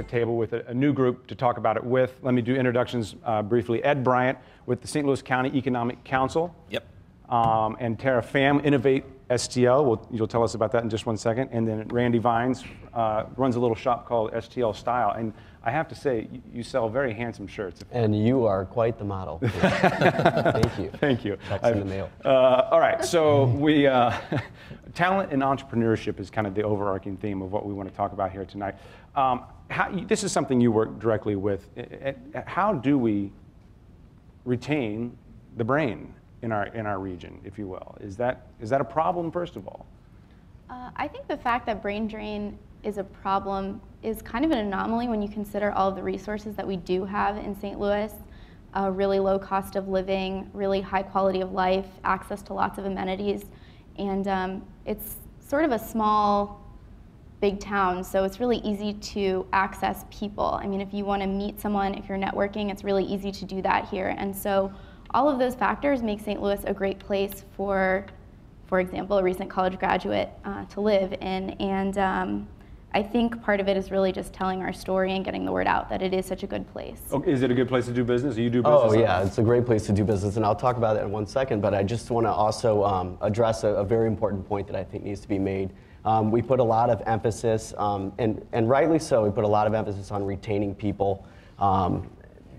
the table with a new group to talk about it with. Let me do introductions briefly. Ed Bryant with the St. Louis County Economic Council. Yep. And Tara Pham, Innovate STL. You'll tell us about that in just one second. And then Randy Vines runs a little shop called STL Style. And I have to say, you sell very handsome shirts. And you are quite the model. Thank you. Thank you. Checks in the mail. All right, so talent and entrepreneurship is kind of the overarching theme of what we want to talk about here tonight. This is something you work directly with. How do we retain the brain in our region, if you will? Is that a problem, first of all? I think the fact that brain drain is a problem is kind of an anomaly when you consider all of the resources that we do have in St. Louis. Really low cost of living, really high quality of life, access to lots of amenities, and it's sort of a small, big town, so it's really easy to access people. I mean, if you want to meet someone, if you're networking, it's really easy to do that here. And so all of those factors make St. Louis a great place for example, a recent college graduate to live in. And I think part of it is really just telling our story and getting the word out that it is such a good place. Okay, is it a good place to do business? Do you do business? Oh yeah, it's a great place to do business, and I'll talk about that in 1 second, but I just want to also address a very important point that I think needs to be made. We put a lot of emphasis, and rightly so, we put a lot of emphasis on retaining people.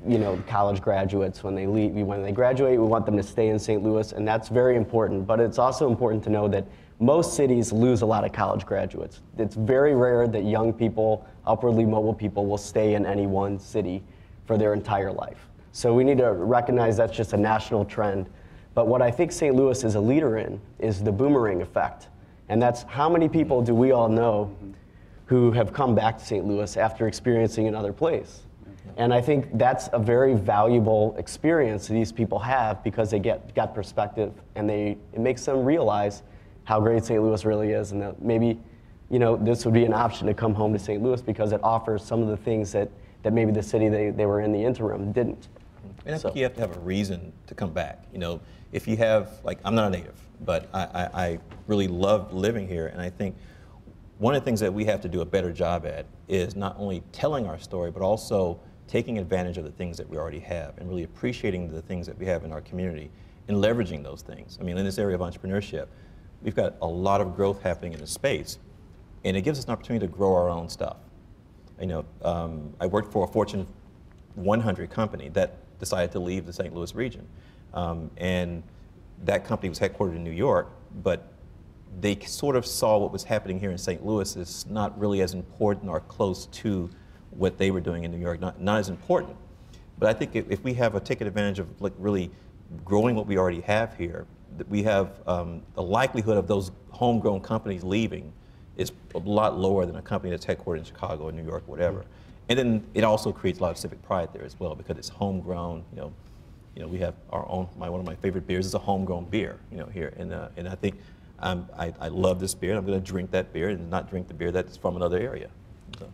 You know, college graduates, when they leave, when they graduate, we want them to stay in St. Louis, and that's very important, but it's also important to know that most cities lose a lot of college graduates. It's very rare that young people, upwardly mobile people, will stay in any one city for their entire life. So we need to recognize that's just a national trend. But what I think St. Louis is a leader in is the boomerang effect. And that's how many people do we all know who have come back to St. Louis after experiencing another place. And I think that's a very valuable experience that these people have because they got perspective, and it makes them realize how great St. Louis really is, and that maybe, you know, this would be an option to come home to St. Louis because it offers some of the things that maybe the city they were in the interim didn't. And I think you have to have a reason to come back. You know, if you have, like, I'm not a native, but I really love living here, and I think one of the things that we have to do a better job at is not only telling our story, but also taking advantage of the things that we already have and really appreciating the things that we have in our community and leveraging those things. I mean, in this area of entrepreneurship, we've got a lot of growth happening in the space, and it gives us an opportunity to grow our own stuff. You know, I worked for a Fortune 100 company that decided to leave the St. Louis region, and that company was headquartered in New York, but they sort of saw what was happening here in St. Louis as not really as important or close to what they were doing in New York, not as important. But I think if we have taken advantage of like really growing what we already have here, that we have the likelihood of those homegrown companies leaving is a lot lower than a company that's headquartered in Chicago or New York, whatever. And then it also creates a lot of civic pride there as well because it's homegrown. You know, we have our own. One of my favorite beers is a homegrown beer. You know, here, and I think I love this beer. And I'm going to drink that beer and not drink the beer that's from another area. So.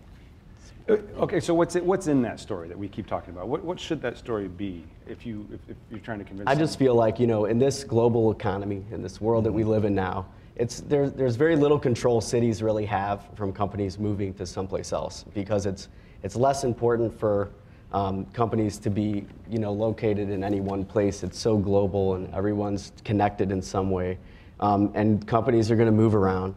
Okay, so what's in that story that we keep talking about? What should that story be if you're trying to convince? I just feel like, you know, in this global economy, in this world that we live in now, there's very little control cities really have from companies moving to someplace else because it's less important for companies to be, you know, located in any one place. It's so global and everyone's connected in some way, and companies are going to move around,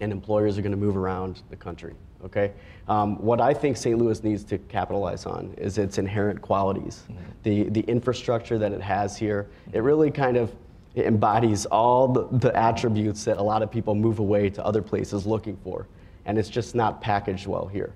and employers are going to move around the country. Okay, what I think St. Louis needs to capitalize on is its inherent qualities. The infrastructure that it has here, it really kind of embodies all the attributes that a lot of people move away to other places looking for, and it's just not packaged well here.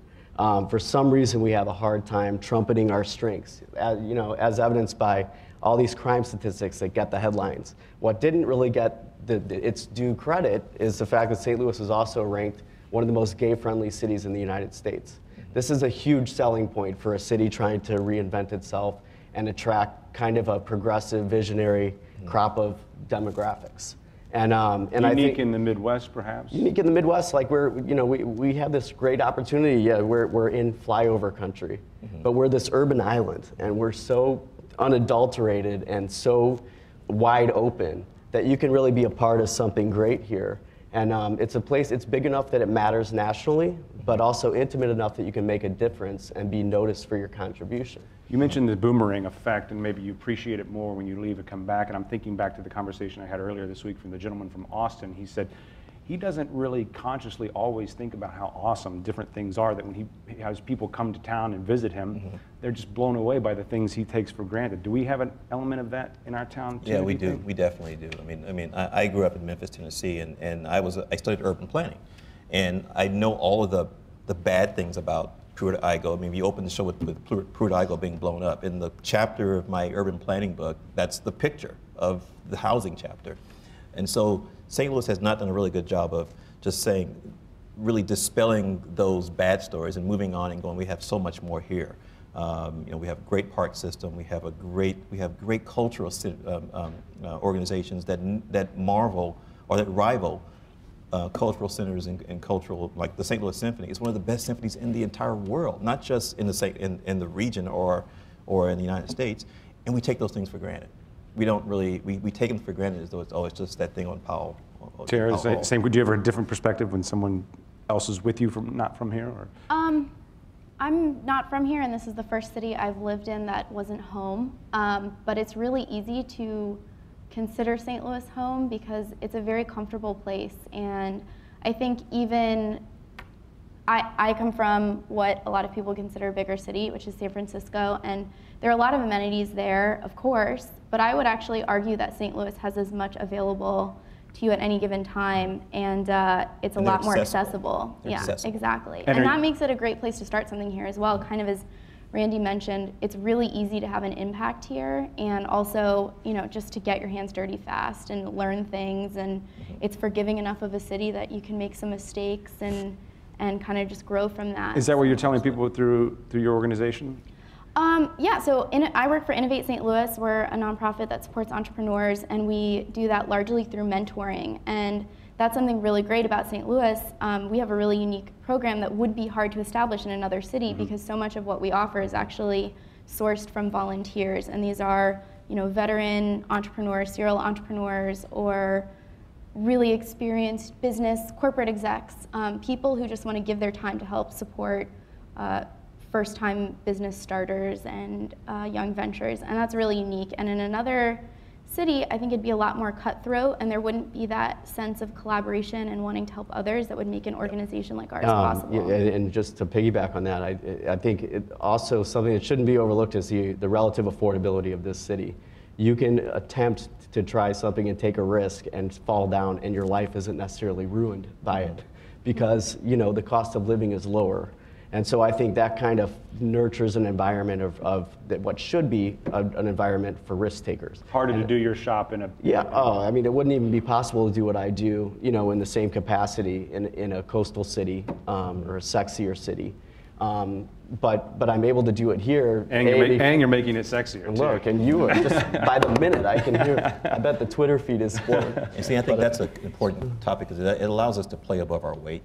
For some reason, we have a hard time trumpeting our strengths, you know, as evidenced by all these crime statistics that get the headlines. What didn't really get its due credit is the fact that St. Louis is also ranked one of the most gay-friendly cities in the United States. This is a huge selling point for a city trying to reinvent itself and attract kind of a progressive, visionary crop of demographics. And unique I think in the Midwest, perhaps. Unique in the Midwest, like we have this great opportunity. Yeah, we're in flyover country, but we're this urban island, and we're so unadulterated and so wide open that you can really be a part of something great here. And it's a place, it's big enough that it matters nationally, but also intimate enough that you can make a difference and be noticed for your contribution. You mentioned the boomerang effect, and maybe you appreciate it more when you leave and come back. And I'm thinking back to the conversation I had earlier this week from the gentleman from Austin. He said he doesn't really consciously always think about how awesome different things are, that when he has people come to town and visit him, they're just blown away by the things he takes for granted. Do we have an element of that in our town too? Yeah, we do. We definitely do. I grew up in Memphis, Tennessee, and I studied urban planning, and I know all of the bad things about Pruitt-Igoe. I mean, you open the show with Pruitt-Igoe being blown up. In the chapter of my urban planning book, that's the picture of the housing chapter. And so St. Louis has not done a really good job of just saying, really dispelling those bad stories and moving on and going, we have so much more here. We have a great park system. We have great cultural organizations that marvel or that rival cultural centers and cultural, like the St. Louis Symphony. It's one of the best symphonies in the entire world, not just in the region or in the United States. And we take those things for granted. We don't really, we take them for granted as though it's just that thing on Powell. Tara, same. Would you have a different perspective when someone else is with you not from here? Or? I'm not from here, and this is the first city I've lived in that wasn't home. But it's really easy to consider St. Louis home because it's a very comfortable place. And I think even I come from what a lot of people consider a bigger city, which is San Francisco, and there are a lot of amenities there, of course, but I would actually argue that St. Louis has as much available to you at any given time, and it's a lot more accessible. Yeah, exactly. And that makes it a great place to start something here as well. Kind of as Randy mentioned, it's really easy to have an impact here, and also, just to get your hands dirty fast and learn things, and it's forgiving enough of a city that you can make some mistakes and kind of just grow from that. Is that what you're telling people through your organization? Yeah, so I work for Innovate St. Louis. We're a nonprofit that supports entrepreneurs, and we do that largely through mentoring. And that's something really great about St. Louis. We have a really unique program that would be hard to establish in another city because so much of what we offer is actually sourced from volunteers. And these are, veteran entrepreneurs, serial entrepreneurs, or really experienced business, corporate execs, people who just want to give their time to help support first-time business starters and young ventures, and that's really unique. And in another city, I think it'd be a lot more cutthroat, and there wouldn't be that sense of collaboration and wanting to help others that would make an organization like ours possible. Yeah, and just to piggyback on that, I think also something that shouldn't be overlooked is the relative affordability of this city. You can attempt to try something and take a risk and fall down, and your life isn't necessarily ruined by it because the cost of living is lower. And so I think that kind of nurtures an environment of what should be an environment for risk takers. Harder to do your shop in a... Yeah, it wouldn't even be possible to do what I do, in the same capacity in a coastal city or a sexier city. But I'm able to do it here. And you're making it sexier, too. Look, and you are just by the minute I can hear. I bet the Twitter feed is flowing. And see, I think that's an important topic because it allows us to play above our weight.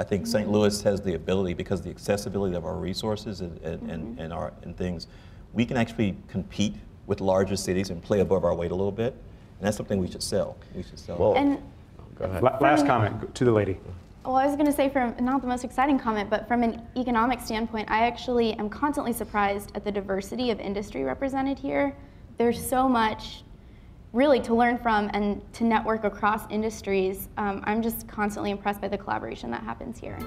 I think St. Louis has the ability, because of the accessibility of our resources and things, we can actually compete with larger cities and play above our weight a little bit, and that's something we should sell. Well, go ahead. Last comment to the lady. Well, I was going to say, not the most exciting comment, but from an economic standpoint, I actually am constantly surprised at the diversity of industry represented here. There's so much really to learn from and to network across industries. I'm just constantly impressed by the collaboration that happens here.